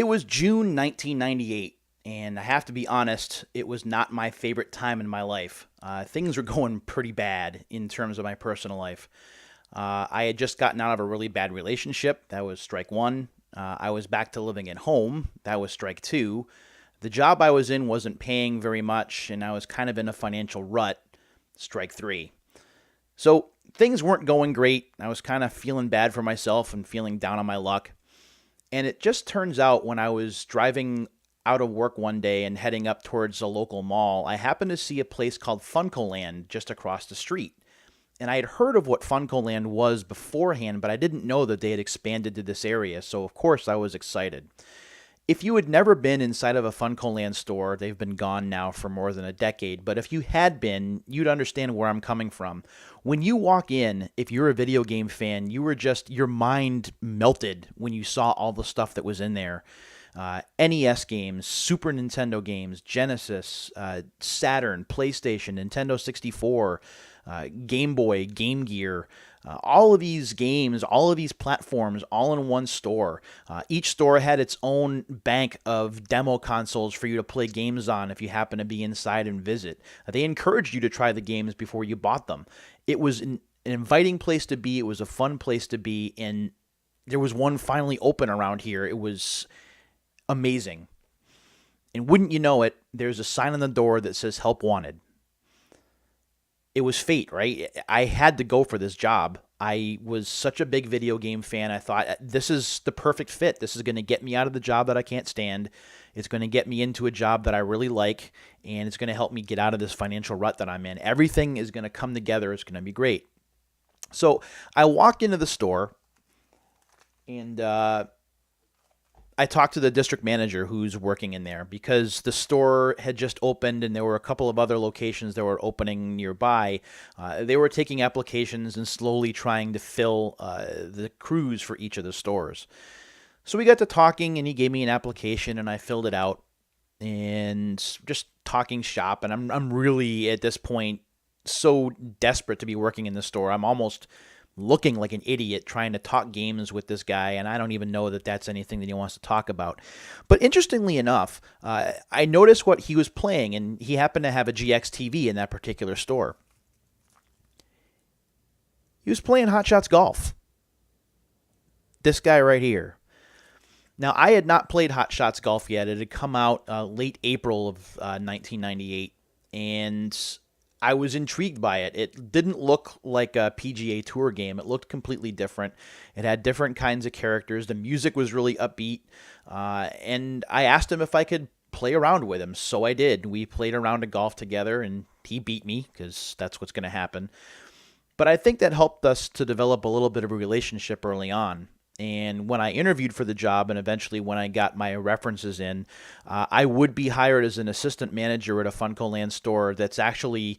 It was June 1998, and I have to be honest, it was not my favorite time in my life. Things were going pretty bad in terms of my personal life. I had just gotten out of a really bad relationship. That was strike one. I was back to living at home. That was strike two. The job I was in wasn't paying very much, and I was kind of in a financial rut. Strike three. So things weren't going great. I was kind of feeling bad for myself and feeling down on my luck. And it just turns out when I was driving out of work one day and heading up towards a local mall, I happened to see a place called FuncoLand just across the street. And I had heard of what FuncoLand was beforehand, but I didn't know that they had expanded to this area, so of course I was excited. If you had never been inside of a FuncoLand store, they've been gone now for more than a decade, but if you had been, you'd understand where I'm coming from. When you walk in, if you're a video game fan, your mind melted when you saw all the stuff that was in there. NES games, Super Nintendo games, Genesis, Saturn, PlayStation, Nintendo 64, Game Boy, Game Gear, all of these games, all of these platforms, all in one store. Each store had its own bank of demo consoles for you to play games on if you happen to be inside and visit. They encouraged you to try the games before you bought them. It was an inviting place to be. It was a fun place to be, and there was one finally open around here. It was amazing. And wouldn't you know it, there's a sign on the door that says "Help Wanted." It was fate, right? I had to go for this job. I was such a big video game fan. I thought, this is the perfect fit. This is going to get me out of the job that I can't stand. It's going to get me into a job that I really like, and it's going to help me get out of this financial rut that I'm in. Everything is going to come together. It's going to be great. So I walk into the store, and I talked to the district manager who's working in there because the store had just opened and there were a couple of other locations that were opening nearby. They were taking applications and slowly trying to fill the crews for each of the stores. So we got to talking, and he gave me an application, and I filled it out and just talking shop. And I'm really, at this point, so desperate to be working in the store. I'm almost looking like an idiot trying to talk games with this guy, and I don't even know that that's anything that he wants to talk about. But interestingly enough, I noticed what he was playing, and he happened to have a GX TV in that particular store. He was playing Hot Shots Golf. This guy right here. Now, I had not played Hot Shots Golf yet. It had come out late April of 1998, and I was intrigued by it. It didn't look like a PGA Tour game. It looked completely different. It had different kinds of characters. The music was really upbeat. And I asked him if I could play around with him. So I did. We played a round of golf together, and he beat me because that's what's going to happen. But I think that helped us to develop a little bit of a relationship early on. And when I interviewed for the job, and eventually when I got my references in, I would be hired as an assistant manager at a FuncoLand store that's actually,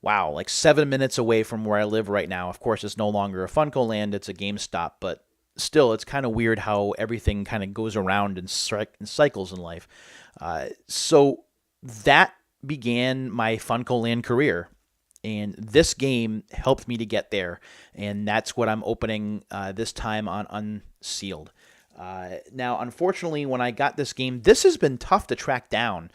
wow, like 7 minutes away from where I live right now. Of course, it's no longer a FuncoLand, it's a GameStop, but still, it's kind of weird how everything kind of goes around in cycles in life. So that began my FuncoLand career. And this game helped me to get there, and that's what I'm opening this time on Unsealed. Now, unfortunately, when I got this game, this has been tough to track down.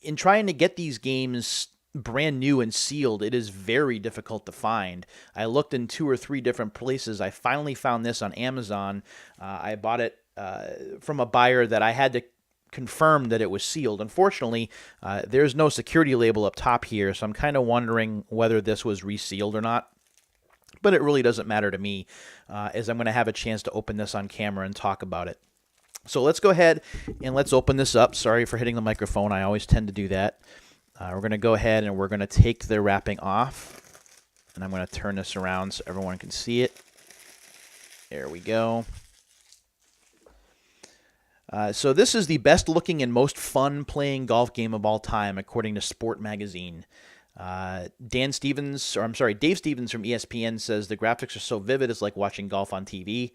In trying to get these games brand new and sealed, it is very difficult to find. I looked in 2 or 3 different places. I finally found this on Amazon. I bought it from a buyer that I had to confirmed that it was sealed. Unfortunately, there's no security label up top here, so I'm kind of wondering whether this was resealed or not. But it really doesn't matter to me, as I'm going to have a chance to open this on camera and talk about it. So let's go ahead and let's open this up. Sorry for hitting the microphone. I always tend to do that. We're going to go ahead and we're going to take the wrapping off. And I'm going to turn this around so everyone can see it. There we go. So this is the best looking and most fun playing golf game of all time, according to Sport Magazine. Dave Stevens from ESPN says the graphics are so vivid it's like watching golf on TV.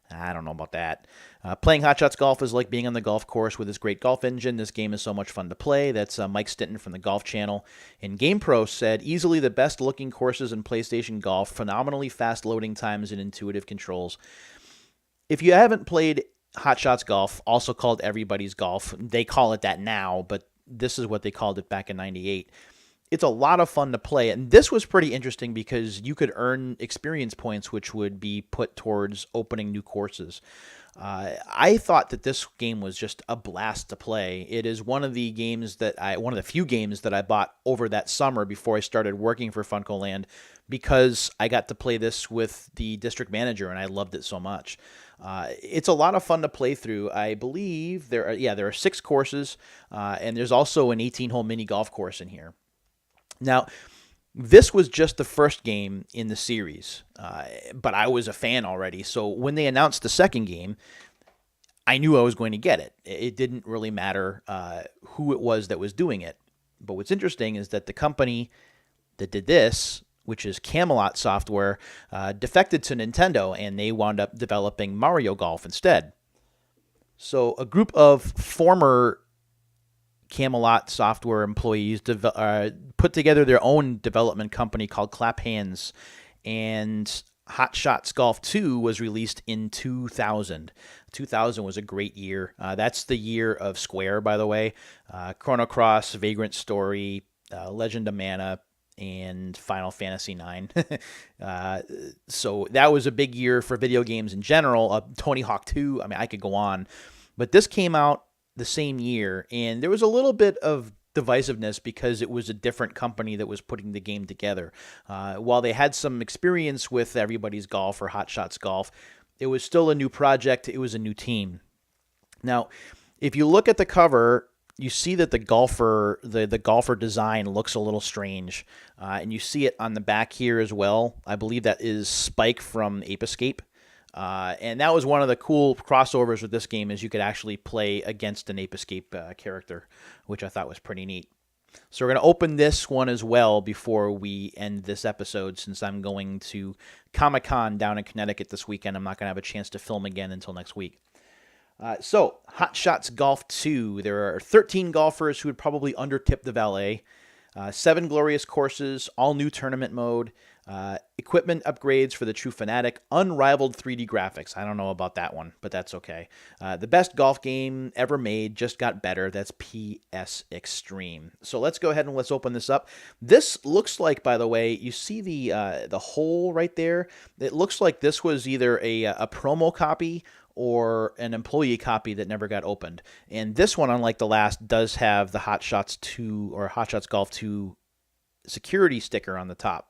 I don't know about that. Playing Hot Shots Golf is like being on the golf course with this great golf engine. This game is so much fun to play. That's Mike Stinton from the Golf Channel. And GamePro said, easily the best looking courses in PlayStation Golf, phenomenally fast loading times and intuitive controls. If you haven't played Hot Shots Golf, also called Everybody's Golf. They call it that now, but this is what they called it back in 98. It's a lot of fun to play, and this was pretty interesting because you could earn experience points, which would be put towards opening new courses. I thought that this game was just a blast to play. It is one of the few games that I bought over that summer before I started working for FuncoLand, because I got to play this with the district manager, and I loved it so much. It's a lot of fun to play through. I believe there are 6 courses, and there's also an 18-hole mini golf course in here. Now, this was just the first game in the series, but I was a fan already. So when they announced the second game, I knew I was going to get it. It didn't really matter who it was that was doing it. But what's interesting is that the company that did this, which is Camelot Software, defected to Nintendo, and they wound up developing Mario Golf instead. So a group of former Camelot Software employees put together their own development company called Clap Hands, and Hot Shots Golf 2 was released in 2000. 2000 was a great year. That's the year of Square, by the way. Chrono Cross, Vagrant Story, Legend of Mana, and Final Fantasy IX. So that was a big year for video games in general. Tony Hawk 2, I mean, I could go on. But this came out the same year, and there was a little bit of divisiveness because it was a different company that was putting the game together. While they had some experience with Everybody's Golf or Hot Shots Golf, it was still a new project. It was a new team. Now, if you look at the cover, you see that the golfer design looks a little strange, and you see it on the back here as well. I believe that is Spike from Ape Escape. And that was one of the cool crossovers with this game, is you could actually play against an Ape Escape character, which I thought was pretty neat. So we're going to open this one as well before we end this episode, since I'm going to Comic-Con down in Connecticut this weekend. I'm not going to have a chance to film again until next week. So, Hot Shots Golf 2. There are 13 golfers who would probably undertip the valet. 7 glorious courses, all new tournament mode. Equipment upgrades for the true fanatic, unrivaled 3D graphics. I don't know about that one, but that's okay. The best golf game ever made, just got better. That's PS Extreme. So let's go ahead and let's open this up. This looks like, by the way, you see the hole right there. It looks like this was either a promo copy or an employee copy that never got opened. And this one, unlike the last, does have the Hot Shots 2 or Hot Shots Golf 2 security sticker on the top.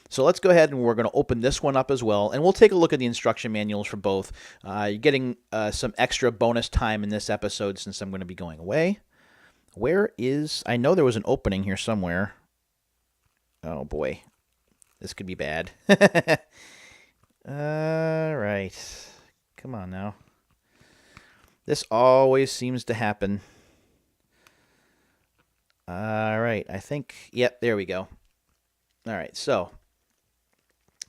So let's go ahead and we're going to open this one up as well, and we'll take a look at the instruction manuals for both. You're getting some extra bonus time in this episode since I'm going to be going away. I know there was an opening here somewhere. Oh boy, this could be bad. All right, come on now. This always seems to happen. All right, I think, yep, there we go. All right, so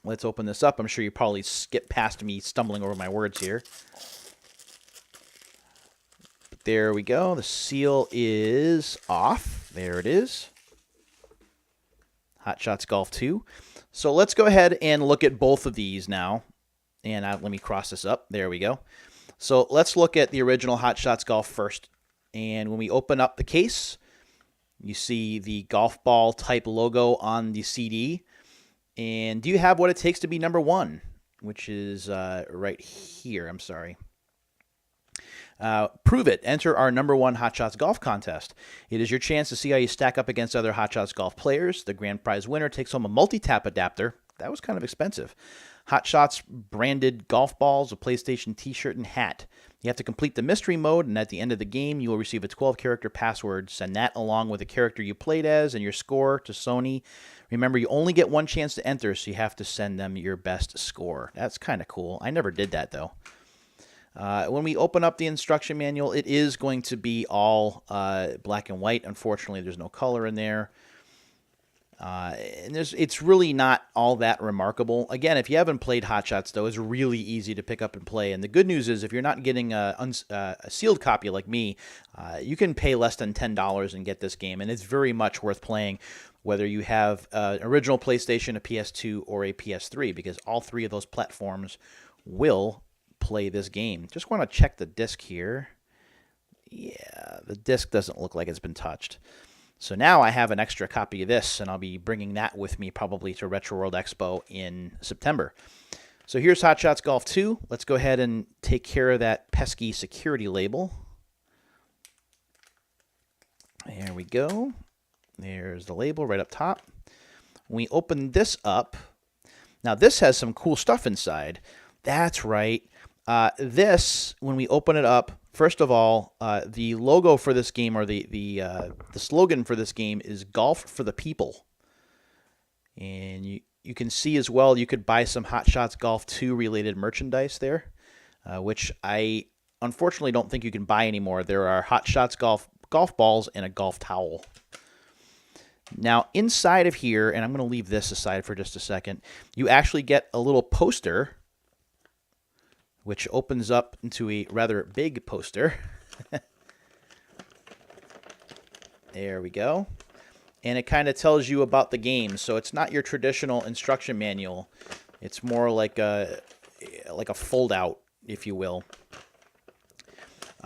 let's open this up. I'm sure you probably skipped past me stumbling over my words here. But there we go. The seal is off. There it is. Hot Shots Golf 2. So let's go ahead and look at both of these now. And let me cross this up. There we go. So let's look at the original Hot Shots Golf first. And when we open up the case, you see the golf ball type logo on the CD. And do you have what it takes to be number 1? Which is right here. I'm sorry. Prove it. Enter our number 1 Hot Shots Golf contest. It is your chance to see how you stack up against other Hot Shots Golf players. The grand prize winner takes home a multi-tap adapter. That was kind of expensive. Hot Shots branded golf balls, a PlayStation t-shirt, and hat. You have to complete the mystery mode, and at the end of the game, you will receive a 12-character password. Send that along with the character you played as and your score to Sony. Remember, you only get one chance to enter, so you have to send them your best score. That's kind of cool. I never did that, though. When we open up the instruction manual, it is going to be all black and white. Unfortunately, there's no color in there. And it's really not all that remarkable. Again, if you haven't played Hot Shots, though, it's really easy to pick up and play. And the good news is if you're not getting a sealed copy like me, you can pay less than $10 and get this game. And it's very much worth playing, whether you have an original PlayStation, a PS2, or a PS3, because all 3 of those platforms will play this game. Just want to check the disc here. Yeah, the disc doesn't look like it's been touched. So now I have an extra copy of this, and I'll be bringing that with me probably to Retro World Expo in September. So here's Hot Shots Golf 2. Let's go ahead and take care of that pesky security label. There we go. There's the label right up top. When we open this up, now this has some cool stuff inside. That's right. This, when we open it up, first of all, the logo for this game, or the slogan for this game, is Golf for the People. And you can see as well, you could buy some Hot Shots Golf 2 related merchandise there, which I unfortunately don't think you can buy anymore. There are Hot Shots golf balls and a golf towel. Now inside of here, and I'm going to leave this aside for just a second, you actually get a little poster, which opens up into a rather big poster. There we go. And it kind of tells you about the game. So it's not your traditional instruction manual. It's more like a fold-out, if you will.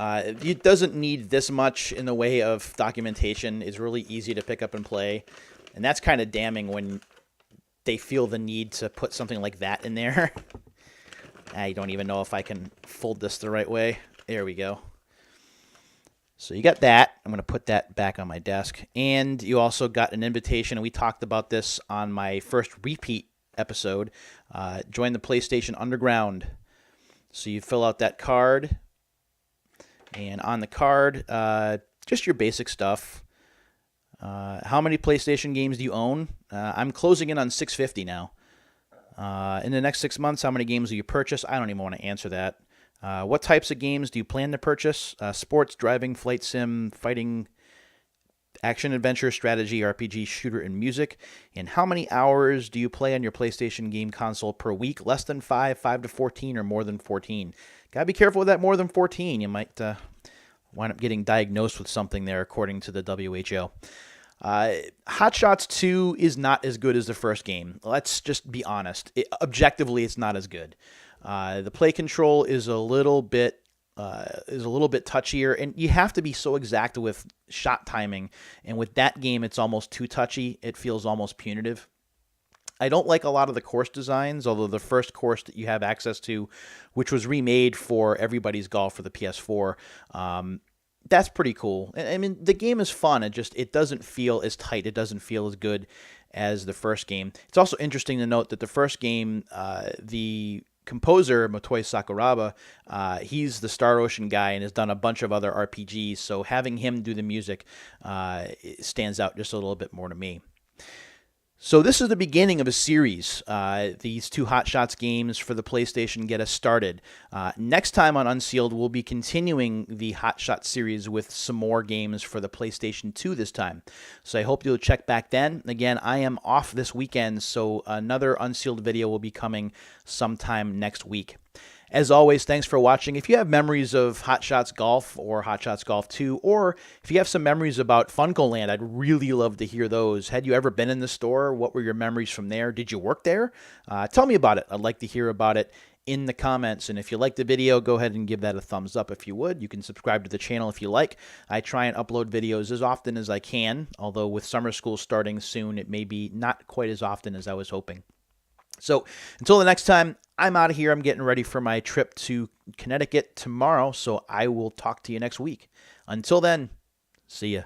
It doesn't need this much in the way of documentation. It's really easy to pick up and play. And that's kind of damning when they feel the need to put something like that in there. I don't even know if I can fold this the right way. There we go. So you got that. I'm going to put that back on my desk. And you also got an invitation, and we talked about this on my first repeat episode. Join the PlayStation Underground. So you fill out that card. And on the card, just your basic stuff. How many PlayStation games do you own? I'm closing in on 650 now. In the next 6 months, how many games will you purchase? I don't even want to answer that. What types of games do you plan to purchase? Sports, driving, flight sim, fighting, action, adventure, strategy, RPG, shooter, and music. And how many hours do you play on your PlayStation game console per week? Less than 5, 5 to 14, or more than 14? Got to be careful with that more than 14. You might wind up getting diagnosed with something there, according to the WHO. Hot Shots 2 is not as good as the first game. Let's just be honest. Objectively, it's not as good. The play control is a little bit touchier, and you have to be so exact with shot timing. And with that game, it's almost too touchy. It feels almost punitive. I don't like a lot of the course designs, although the first course that you have access to, which was remade for Everybody's Golf for the PS4, that's pretty cool. I mean, the game is fun. It doesn't feel as tight. It doesn't feel as good as the first game. It's also interesting to note that the first game, the composer, Motoi Sakuraba, he's the Star Ocean guy and has done a bunch of other RPGs, so having him do the music stands out just a little bit more to me. So this is the beginning of a series. These two Hot Shots games for the PlayStation get us started. Next time on Unsealed, we'll be continuing the Hot Shots series with some more games for the PlayStation 2 this time. So I hope you'll check back then. Again, I am off this weekend, so another Unsealed video will be coming sometime next week. As always, thanks for watching. If you have memories of Hot Shots Golf or Hot Shots Golf 2, or if you have some memories about FuncoLand, I'd really love to hear those. Had you ever been in the store? What were your memories from there? Did you work there? Tell me about it. I'd like to hear about it in the comments. And if you like the video, go ahead and give that a thumbs up if you would. You can subscribe to the channel if you like. I try and upload videos as often as I can, although with summer school starting soon, it may be not quite as often as I was hoping. So until the next time, I'm out of here. I'm getting ready for my trip to Connecticut tomorrow, so I will talk to you next week. Until then, see ya.